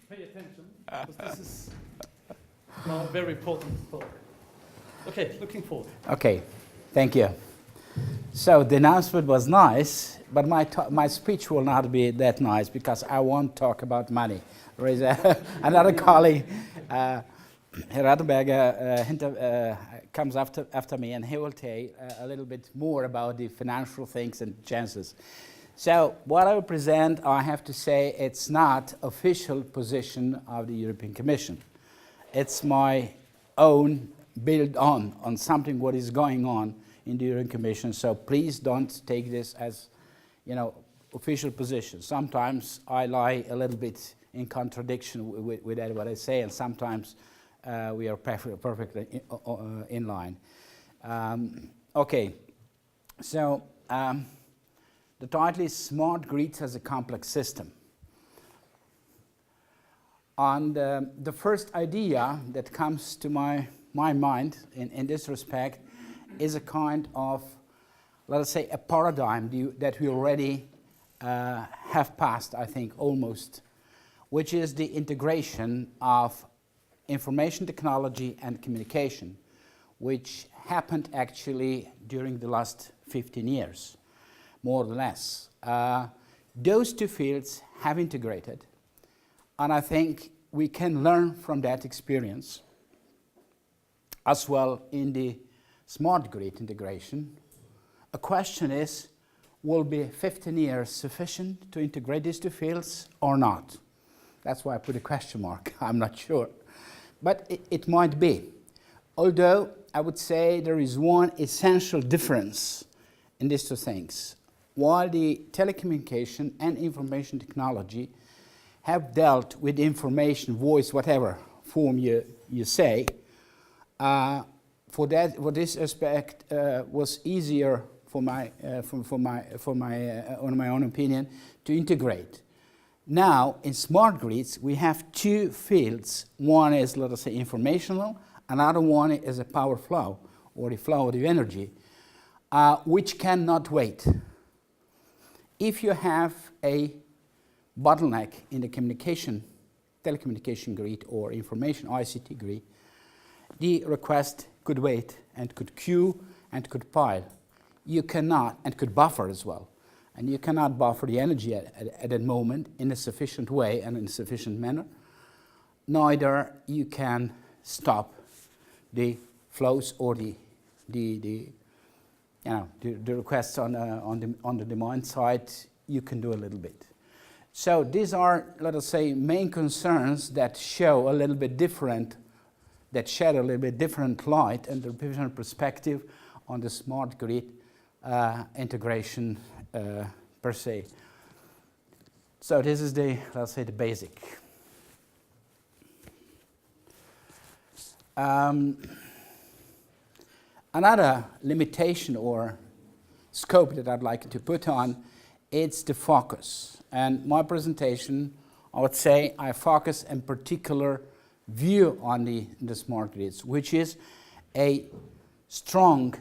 pay attention, because this is now a very important talk. Okay, looking forward. Okay, thank you. So the announcement was nice, but my speech will not be that nice because I won't talk about money. There is another colleague, Rattenberger, comes after me, and he will tell a little bit more about the financial things and chances. So what I will present, I have to say, it's not official position of the European Commission. It's my own build on something what is going on in the European Commission. So please don't take this as, official position. Sometimes I lie a little bit in contradiction with that what I say, and sometimes we are perfectly in line. Okay, so the title is Smart Grids as a Complex System. And the first idea that comes to my mind in this respect is a kind of, let us say, a paradigm that we already have passed, I think, almost, which is the integration of information technology and communication, which happened actually during the last 15 years, more or less. Those two fields have integrated, and I think we can learn from that experience as well in the smart grid integration. A question is, will be 15 years sufficient to integrate these two fields or not? That's why I put a question mark. I'm not sure. But it might be. Although I would say there is one essential difference in these two things. While the telecommunication and information technology have dealt with information, voice, whatever form you say, for this aspect was easier on my own opinion to integrate. Now in smart grids we have two fields. One is, let us say, informational. Another one is a power flow, or the flow of the energy, which cannot wait. If you have a bottleneck in the telecommunication grid or information ICT grid, the request could wait and could queue and could pile. You cannot, and could buffer as well. And you cannot buffer the energy at that moment in a sufficient way and in a sufficient manner. Neither you can stop the flows or the requests on the demand side. You can do a little bit. So these are, let us say, main concerns that show a little bit different, that shed a little bit different light and a different perspective on the smart grid integration per se. So this is the, let's say, the basic. Another limitation or scope that I'd like to put on, it's the focus. And my presentation, I would say, I focus in particular view on the smart grids, which is a strong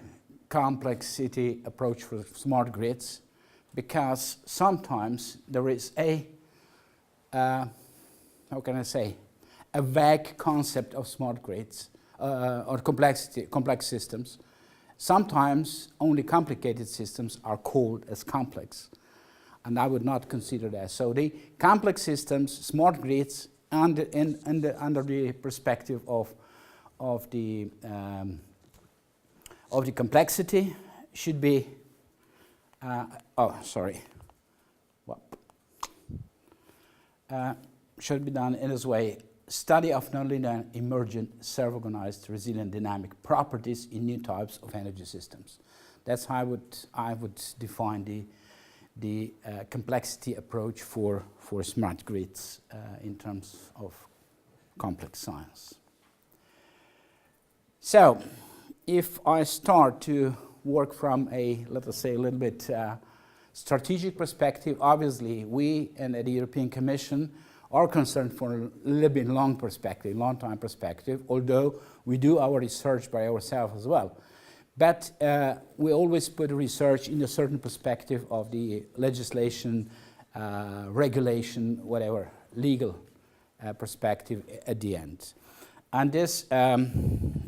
complexity approach for smart grids, because sometimes there is a, how can I say, a vague concept of smart grids or complex systems. Sometimes only complicated systems are called as complex, and I would not consider that. So the complex systems, smart grids, under the perspective of the complexity should be, should be done in this way: study of nonlinear, emergent, self-organized, resilient, dynamic properties in new types of energy systems. That's how I would define the complexity approach for smart grids in terms of complex science. So, if I start to work from a, let us say, a little bit strategic perspective, obviously we and the European Commission are concerned for a little bit long time perspective, although we do our research by ourselves as well. But we always put research in a certain perspective of the legislation, regulation, whatever, legal perspective at the end. And this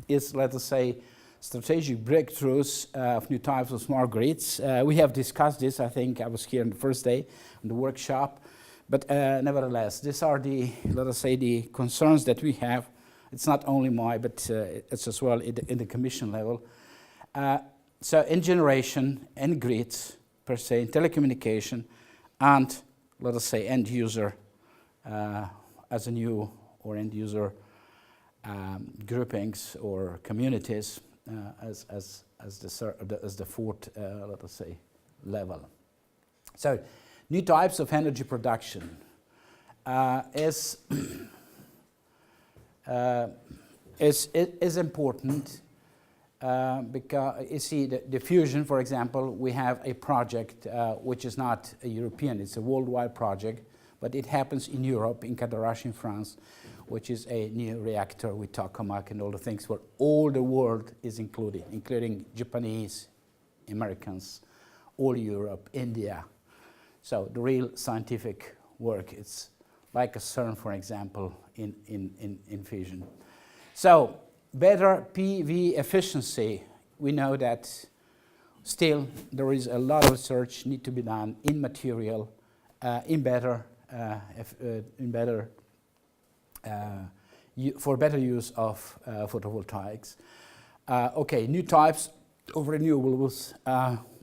is, let us say, strategic breakthroughs of new types of smart grids. We have discussed this. I think I was here on the first day on the workshop. But nevertheless, these are the, let us say, the concerns that we have. It's not only mine, but it's as well in the Commission level. So in generation, in grids, per se, in telecommunication, and, let us say, end user as a new, or end user groupings or communities as the fourth, let us say, level. So, new types of energy production is important because you see the fusion, for example, we have a project which is not a European, it's a worldwide project, but it happens in Europe, in Cadarache in France, which is a new reactor with tokamak and all the things where all the world is included, including Japanese, Americans, all Europe, India. So the real scientific work, it's like a CERN, for example, in fusion. So better PV efficiency, we know that still there is a lot of research need to be done in material, for better use of photovoltaics. Okay, new types of renewables.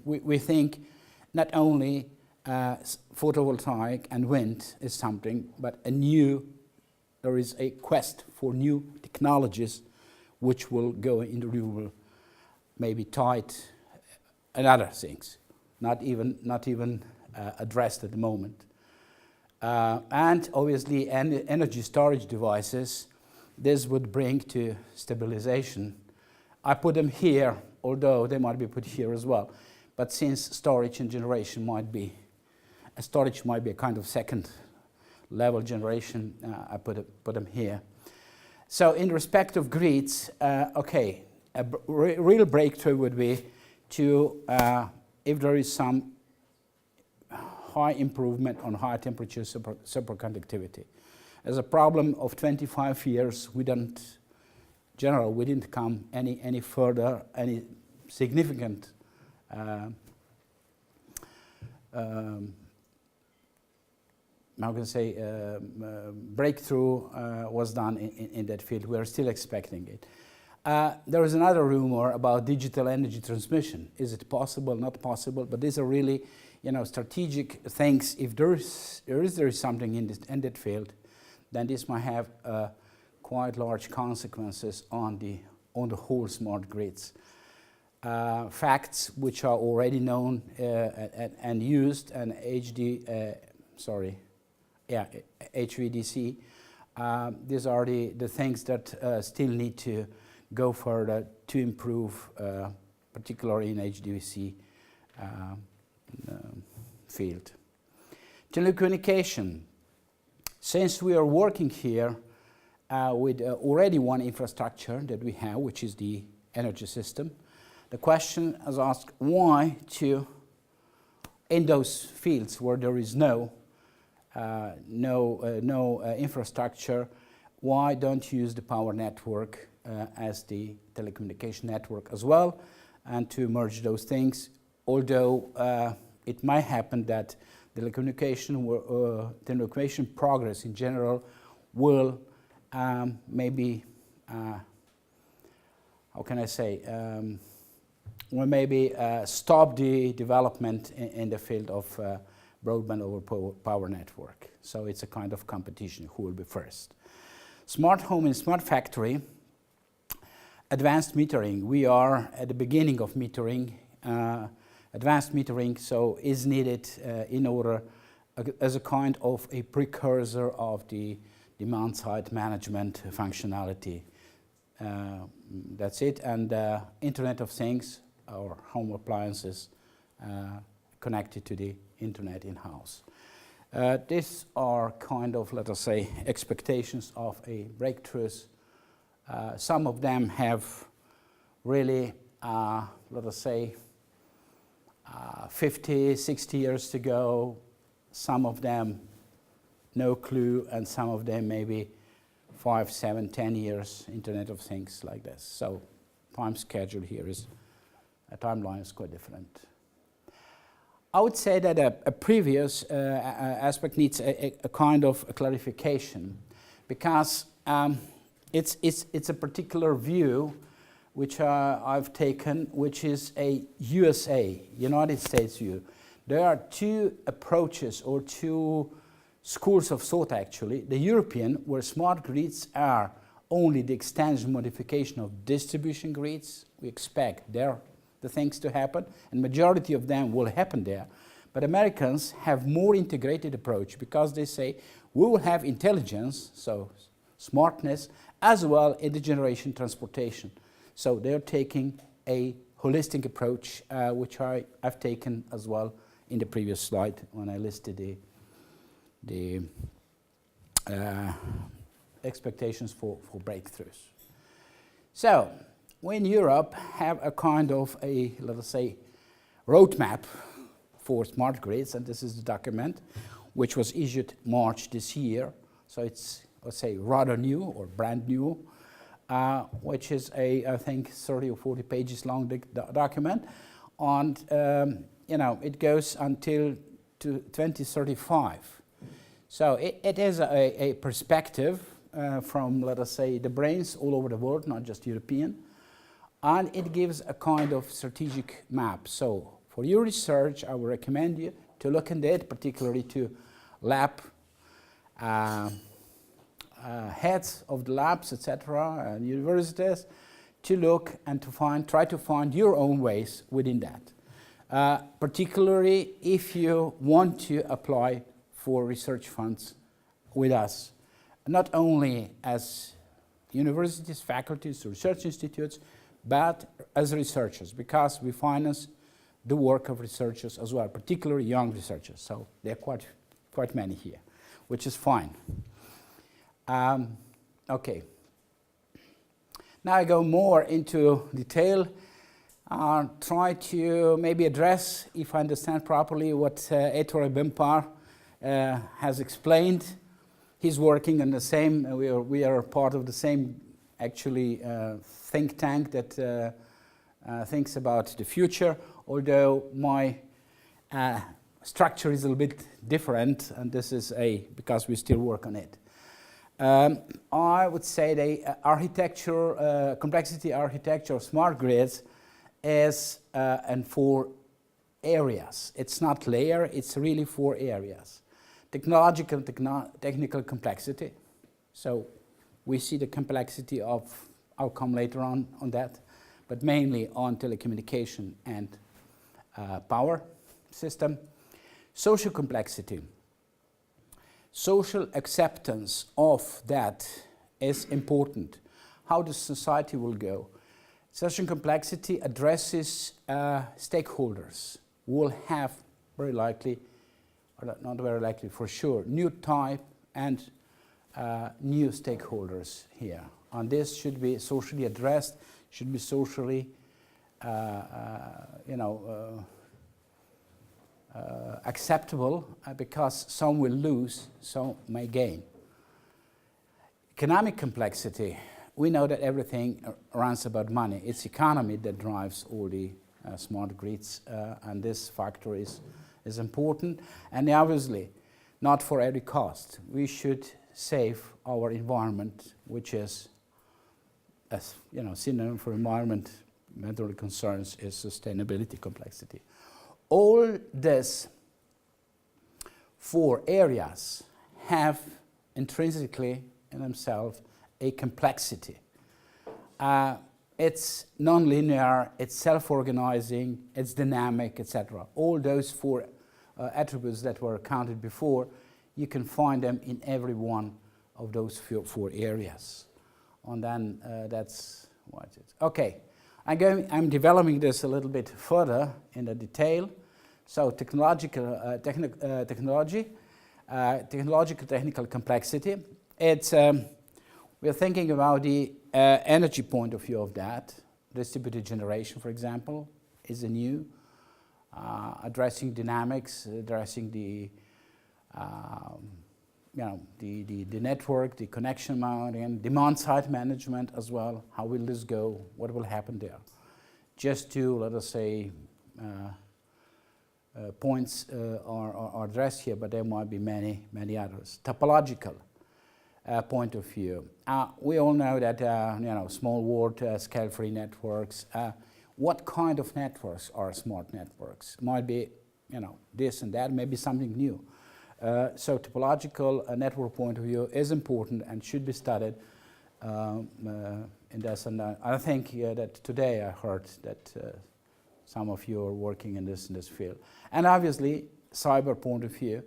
We think not only photovoltaic and wind is something, but there is a quest for new technologies which will go in renewable, maybe tied and other things, not even addressed at the moment. And obviously energy storage devices, this would bring to stabilization. I put them here, although they might be put here as well. But since storage and generation might be a kind of second level generation, I put them here. So in respect of grids, okay, a real breakthrough would be to, if there is some high improvement on high temperature superconductivity. As a problem of 25 years, we didn't come any further, any significant breakthrough was done in that field. We are still expecting it. There is another rumor about digital energy transmission. Is it possible, not possible? But these are really, strategic things. If there is something in that field, then this might have quite large consequences on the whole smart grids. Facts which are already known and used, and HVDC. These are the things that still need to go further to improve, particularly in HVDC field. Telecommunication. Since we are working here with already one infrastructure that we have, which is the energy system, the question is asked, why in those fields where there is no infrastructure, why don't you use the power network as the telecommunication network as well, and to merge those things? Although it might happen that telecommunication progress in general will maybe, will maybe stop the development in the field of broadband over power network. So it's a kind of competition, who will be first. Smart home and smart factory, advanced metering. We are at the beginning of metering. Advanced metering is needed in order as a kind of a precursor of the demand-side management functionality. That's it. And Internet of Things, our home appliances connected to the internet in-house. These are kind of, let us say, expectations of a breakthroughs. Some of them have really, let us say, 50, 60 years to go. Some of them no clue, and some of them maybe 5, 7, 10 years, Internet of Things like this. So time schedule here is, a timeline is quite different. I would say that a previous aspect needs a kind of a clarification, because it's a particular view which I've taken, which is a USA, United States view. There are two approaches or two schools of thought actually. The European, where smart grids are only the extension modification of distribution grids. We expect there the things to happen, and majority of them will happen there. But Americans have more integrated approach, because they say we will have intelligence, so smartness, as well in the generation transportation. So they're taking a holistic approach, which I've taken as well in the previous slide when I listed the expectations for breakthroughs. So we in Europe have a kind of a, let us say, roadmap for smart grids, and this is the document which was issued March this year. So it's, let's say, rather new or brand new, which is I think 30 or 40 pages long document, and it goes until to 2035. So it is a perspective from, let us say, the brains all over the world, not just European, and it gives a kind of strategic map. So for your research, I would recommend you to look into it, particularly to lab heads of the labs, etc., and universities, to look and to try to find your own ways within that. Particularly if you want to apply for research funds with us, not only as universities, faculties, research institutes, but as researchers, because we finance the work of researchers as well, particularly young researchers. So there are quite many here, which is fine. Okay. Now I go more into detail. Try to maybe address, if I understand properly, what Ettore Bimpar has explained. He's working on the same, we are part of the same, actually, think tank that thinks about the future, although my structure is a little bit different, and this is because we still work on it. I would say the architecture, complexity architecture of smart grids is and 4 areas. It's not layer, it's really 4 areas. Technological, technical complexity. So we see the complexity of, I'll come later on that, but mainly on telecommunication and power system. Social complexity. Social acceptance of that is important. How the society will go. Social complexity addresses stakeholders who will have very likely, or not very likely for sure, new type and new stakeholders here. And this should be socially addressed, should be socially, acceptable, because some will lose, some may gain. Economic complexity. We know that everything runs about money. It's economy that drives all the smart grids, and this factor is important. And obviously, not for every cost. We should save our environment, which is, as synonym for environmental concerns is sustainability complexity. All these 4 areas have intrinsically in themselves a complexity. It's non-linear, it's self-organizing, it's dynamic, etc. All those 4 attributes that were counted before, you can find them in every one of those 4 areas. And then that's what it is. Okay, I'm developing this a little bit further in the detail. So technological technical complexity. It's we're thinking about the energy point of view of that. Distributed generation, for example, is a new addressing dynamics, addressing the the network, the connection mounting, demand side management as well. How will this go? What will happen there? Just to, let us say, points are addressed here, but there might be many others. Topological point of view. We all know that small world scale-free networks. What kind of networks are smart networks? Might be this and that, maybe something new. So topological network point of view is important and should be studied in this. And I think that today I heard that some of you are working in this field. And obviously, cyber point of view,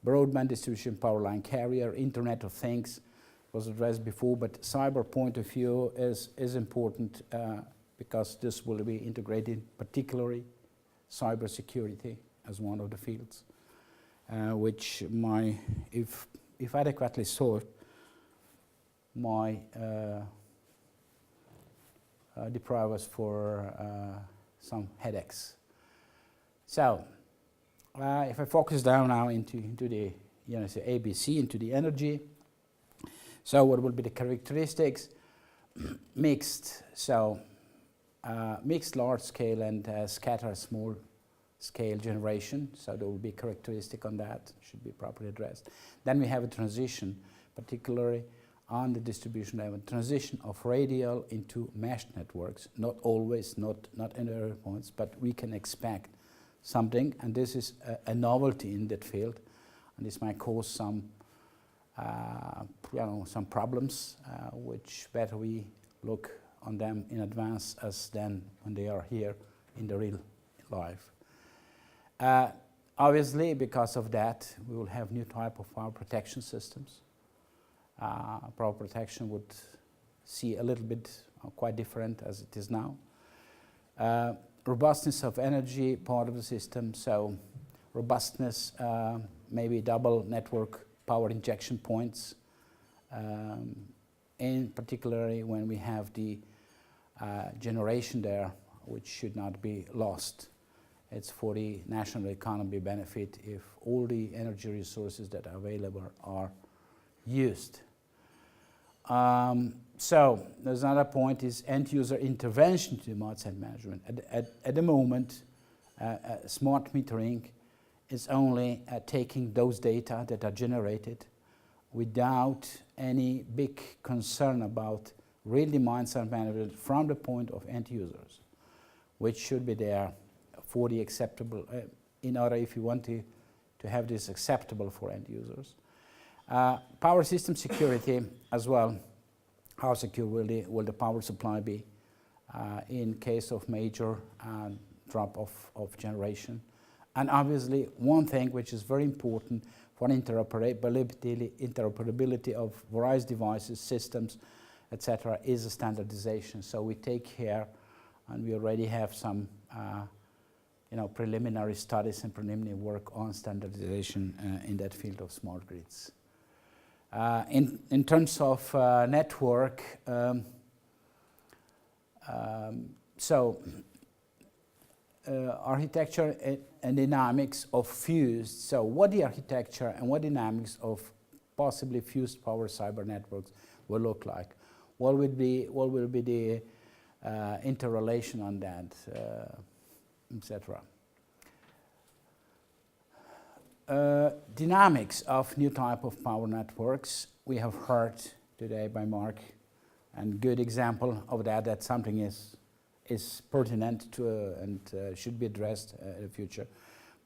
broadband distribution, power line carrier, Internet of Things was addressed before, but cyber point of view is important because this will be integrated, particularly cyber security as one of the fields, which if adequately solved, might deprive us for some headaches. So, if I focus down now into the ABC, into the energy. So, what will be the characteristics? Mixed. So, mixed large scale and scatter small scale generation. So, there will be characteristic on that, should be properly addressed. Then we have a transition, particularly on the distribution level, transition of radial into mesh networks, not always, not in every points, but we can expect something, and this is a novelty in that field, and this might cause some problems, which better we look on them in advance as then when they are here in the real life. Obviously, because of that, we will have new type of power protection systems. Power protection would see a little bit quite different as it is now. Robustness of energy, part of the system, so robustness, maybe double network power injection points, and particularly when we have the generation there, which should not be lost. It's for the national economy benefit if all the energy resources that are available are used. So there's another point is end-user intervention to demand side management. At the moment, smart metering is only taking those data that are generated without any big concern about real demand side management from the point of end users, which should be there for the acceptable, in order if you want to have this acceptable for end users. Power system security as well. How secure will the power supply be in case of major drop of generation? And obviously, one thing which is very important for interoperability of various devices, systems, etc., is a standardization. So we take care, and we already have some preliminary studies and preliminary work on standardization in that field of smart grids. In terms of network, architecture and dynamics of fused. So what the architecture and what dynamics of possibly fused power cyber networks will look like? What will be the interrelation on that, etc. Dynamics of new type of power networks. We have heard today by Mark, and good example of that something is pertinent to and should be addressed in the future.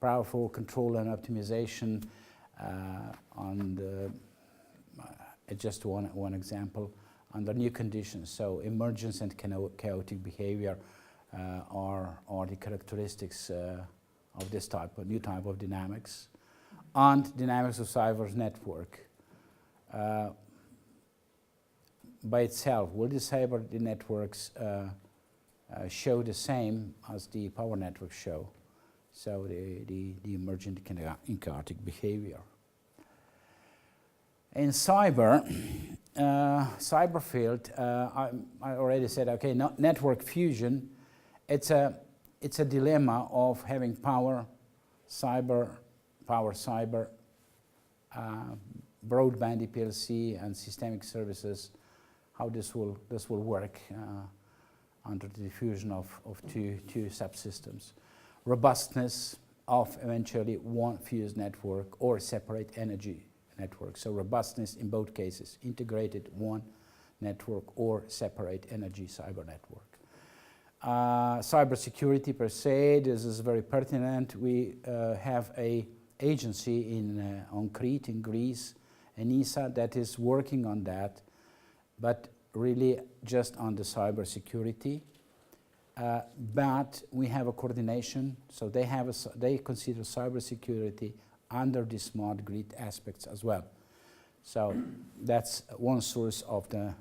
Powerful control and optimization on the, just one example, under new conditions. So emergence and chaotic behavior are the characteristics of this new type of dynamics. And dynamics of cyber network. By itself, will the cyber networks show the same as the power networks show? So the emergent and chaotic behavior. In cyber field, I already said, okay, network fusion. It's a dilemma of having power, cyber, broadband EPLC and systemic services, how this will work under the diffusion of two subsystems. Robustness of eventually one fused network or separate energy network. So robustness in both cases, integrated one network or separate energy cyber network. Cybersecurity per se, this is very pertinent. We have an agency on Crete in Greece, ENISA, that is working on that, but really just on the cybersecurity. But we have a coordination, so they consider cybersecurity under the smart grid aspects as well. So that's one source of the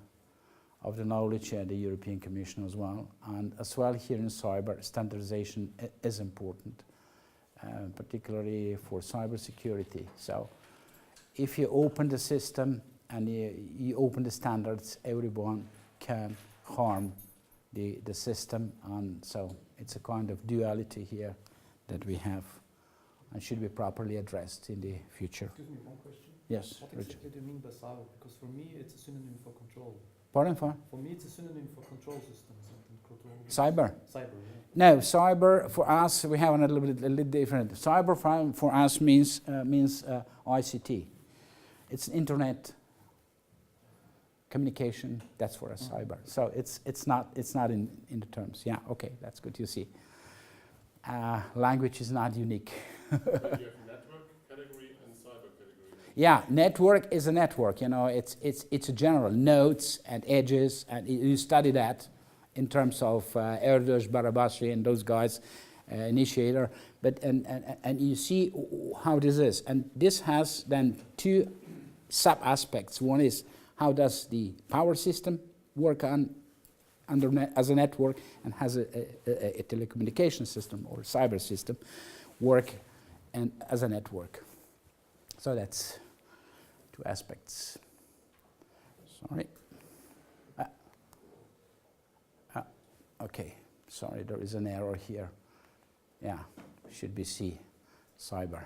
knowledge at the European Commission as well. And as well here in cyber, standardization is important, particularly for cybersecurity. So if you open the system and you open the standards, everyone can harm the system, and so it's a kind of duality here that we have and should be properly addressed in the future. Excuse me, one question. Yes, What Richard. exactly do you mean by cyber? Because for me it's a synonym for control. Pardon for? For me it's a synonym for control systems and control. Cyber? Cyber, yeah. No, cyber for us, we have a little different. Cyber for us means ICT. It's internet communication, that's for us cyber. So it's not in the terms. Yeah, okay, that's good, you see. Language is not unique. You have network category and cyber category. Yeah, network is a network, you know, it's a general nodes and edges, and you study that in terms of Erdős, Barabasi and those guys, initiator, but and you see how this is. And this has then two sub-aspects. One is how does the power system work as a network, and has a telecommunication system or cyber system work and as a network. So that's two aspects. Sorry. Okay, sorry, there is an error here. Yeah, should be C, cyber.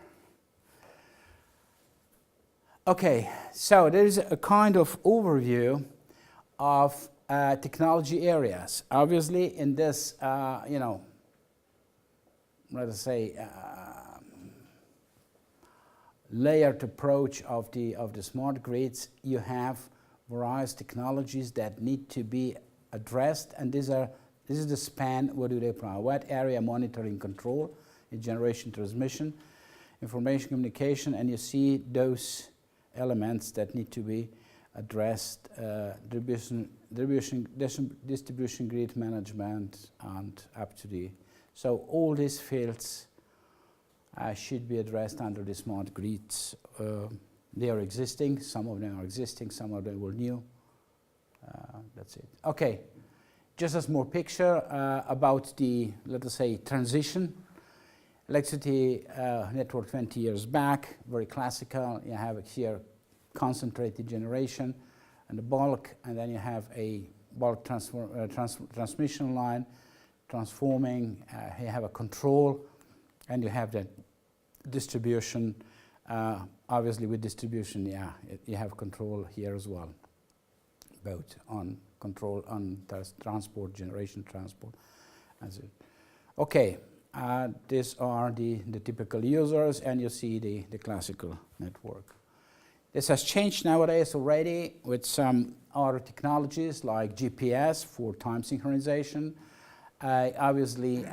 Okay, so there is a kind of overview of technology areas. Obviously, in this, you know, let us say, layered approach of the smart grids, you have various technologies that need to be addressed, and this is the span. What do they provide? What area monitoring control, generation, transmission, information communication, and you see those elements that need to be addressed, distribution grid management, and up to the. So all these fields should be addressed under the smart grids. They are existing, some of them are existing, some of them were new. That's it. Okay, just a small picture about the, let us say, transition. Electricity network 20 years back, very classical. You have here concentrated generation and the bulk, and then you have a bulk transmission line transforming. You have a control, and you have the distribution. Obviously, with distribution, yeah, you have control here as well, both on control on transport, generation, transport. Okay. These are the typical users, and you see the classical network. This has changed nowadays already with some other technologies like GPS for time synchronization. Obviously,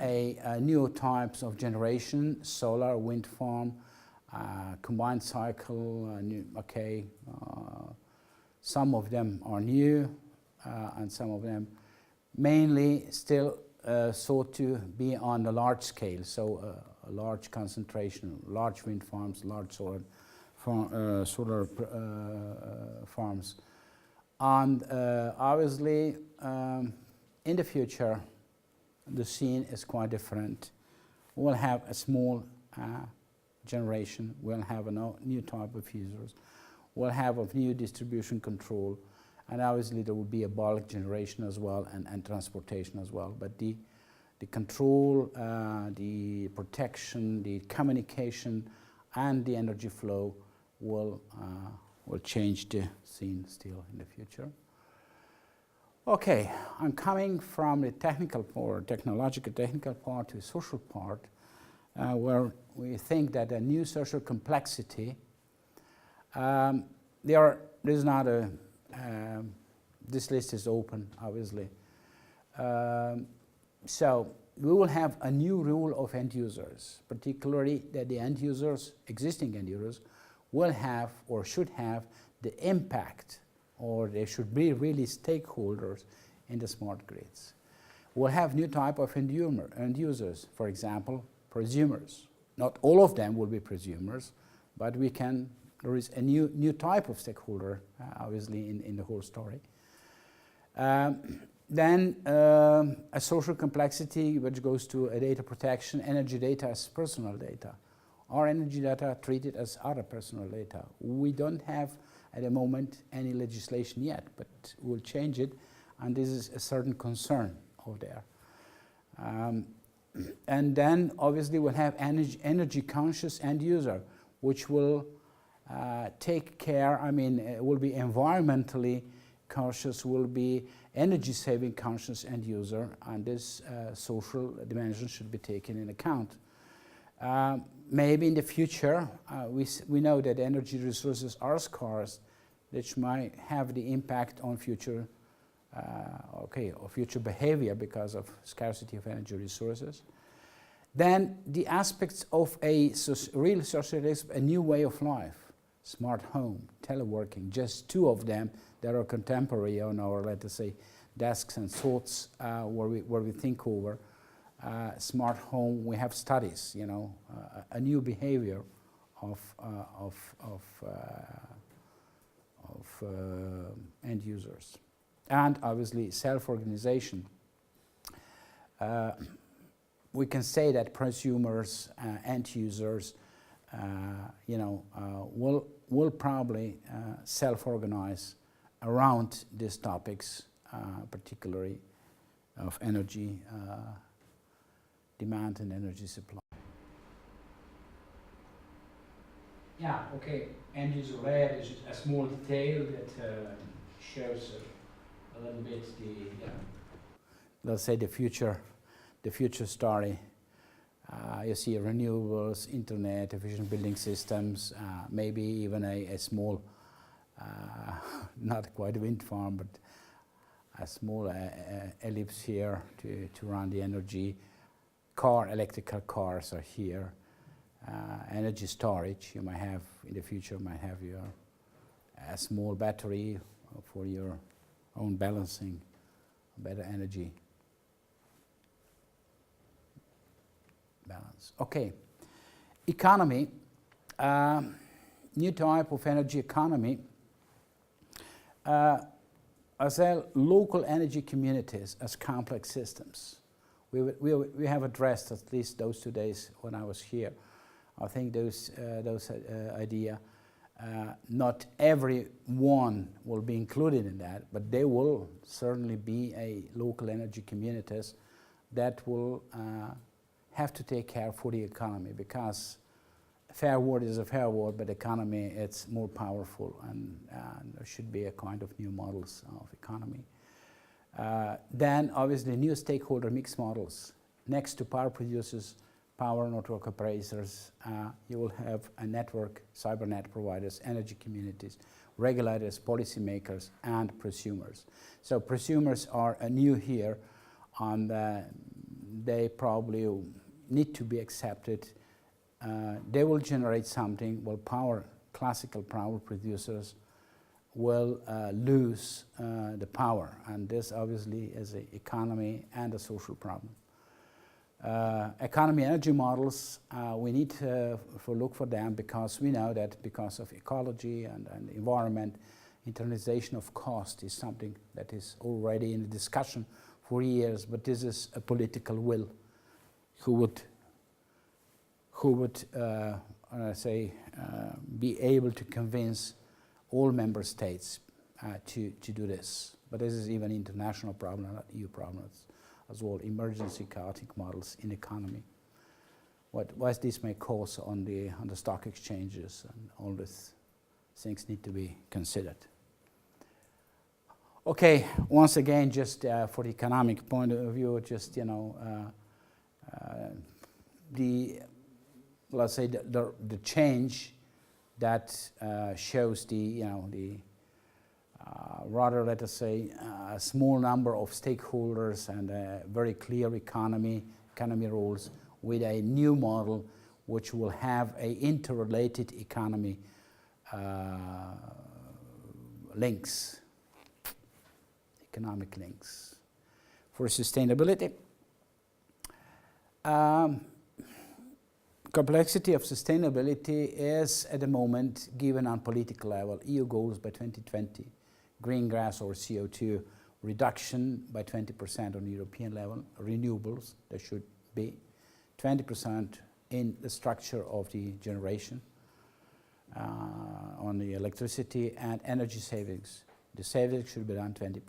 new types of generation, solar, wind farm, combined cycle. Some of them are new, and some of them mainly still sought to be on the large scale, so a large concentration, large wind farms, large solar farms. And obviously, in the future, the scene is quite different. We'll have a small generation, we'll have a new type of users, we'll have a new distribution control, and obviously there will be a bulk generation as well, and transportation as well. But the control, the protection, the communication, and the energy flow will will change the scene still in the future. Okay, I'm coming from the technical part, technological technical part to the social part, where we think that a new social complexity, there's not a, this list is open, obviously. So we will have a new rule of end users, particularly that the end users, existing end users, will have or should have the impact, or they should be really stakeholders in the smart grids. We'll have new type of end users, for example, prosumers. Not all of them will be prosumers, but there is a new type of stakeholder, obviously, in the whole story. Then a social complexity which goes to a data protection, energy data as personal data. Our energy data treated as other personal data. We don't have at the moment any legislation yet, but we'll change it, and this is a certain concern over there. And then obviously we'll have energy conscious end user, which will take care, will be environmentally conscious, will be energy saving conscious end user, and this social dimension should be taken in account. Maybe in the future, we know that energy resources are scarce, which might have the impact on future, or future behavior because of scarcity of energy resources. Then the aspects of a real socialism, a new way of life, smart home, teleworking, just two of them that are contemporary on our, let us say, desks and thoughts where we think over. Smart home, we have studies, a new behavior of end users. And obviously self-organization. We can say that prosumers, end users, will probably self-organize around these topics, particularly of energy demand and energy supply. Yeah, okay. End user layer is a small detail that shows a little bit let's say the future story. You see renewables, internet, efficient building systems, maybe even a small, not quite a wind farm, but a small ellipse here to run the energy. Electrical cars are here. Energy storage, you might have, in the future, a small battery for your own balancing, better energy balance. Okay, economy, new type of energy economy. As local energy communities as complex systems. We have addressed at least those 2 days when I was here. I think those idea. Not everyone will be included in that, but they will certainly be a local energy communities that will have to take care for the economy, because fair word is a fair word, but economy, it's more powerful, and there should be a kind of new models of economy. Then obviously new stakeholder mix models. Next to power producers, power network operators, you will have a network, cybernet providers, energy communities, regulators, policymakers, and prosumers. So prosumers are new here, and they probably need to be accepted. They will generate something, while classical power producers will lose the power, and this obviously is an economy and a social problem. Economy energy models, we need to look for them, because we know that because of ecology and environment, internalization of cost is something that is already in the discussion for years, but this is a political will who would be able to convince all member states to do this. But this is even international problem, not EU problems as well. Emergency chaotic models in economy. What this may cause on the stock exchanges and all this things need to be considered. Okay, once again, just for the economic point of view, just, you know, let's say the change that shows the, you know, the rather, let us say, a small number of stakeholders and a very clear economy rules with a new model which will have a interrelated economy links, economic links. For sustainability, complexity of sustainability is at the moment given on political level. EU goals by 2020, greenhouse or CO2 reduction by 20% on European level, renewables, there should be 20% in the structure of the generation on the electricity, and energy savings. The savings should be done 20%.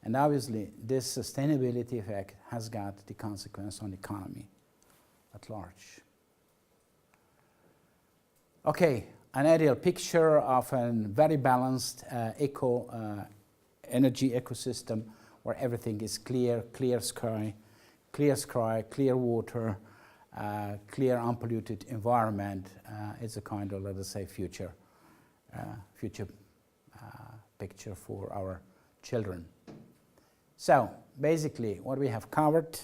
And obviously this sustainability effect has got the consequence on the economy at large. Okay, an ideal picture of a very balanced energy ecosystem where everything is clear, clear sky, clear water, clear unpolluted environment. It's a kind of, let us say, future picture for our children. So basically what we have covered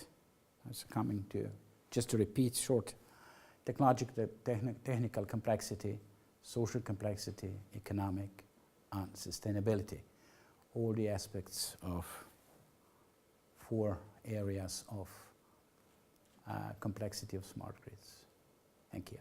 is coming to, just to repeat short, technological, technical complexity, social complexity, economic, and sustainability. All the aspects of 4 areas of complexity of smart grids. Thank you.